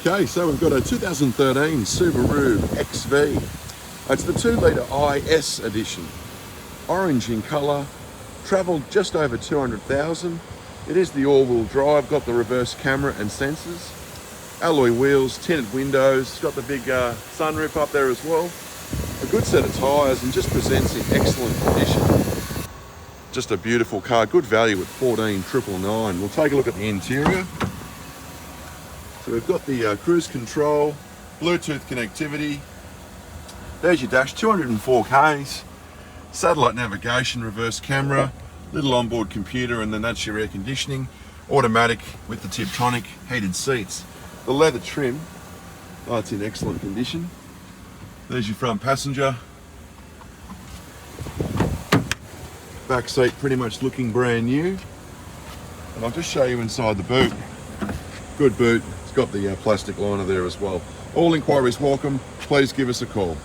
Okay, so we've got a 2013 Subaru XV. It's the 2.0i-S edition. Orange in colour, travelled just over 200,000. It is the all-wheel drive, got the reverse camera and sensors. Alloy wheels, tinted windows, got the big sunroof up there as well. A good set of tyres and just presents in excellent condition. Just a beautiful car, good value at $14,999. We'll take a look at the interior. So we've got the cruise control, Bluetooth connectivity. There's your dash, 204 Ks, satellite navigation, reverse camera, little onboard computer, and then that's your air conditioning. Automatic with the Tiptronic, heated seats. The leather trim, it's in excellent condition. There's your front passenger. Back seat pretty much looking brand new. And I'll just show you inside the boot. Good boot. It's got the plastic liner there as well. All inquiries welcome. Please give us a call.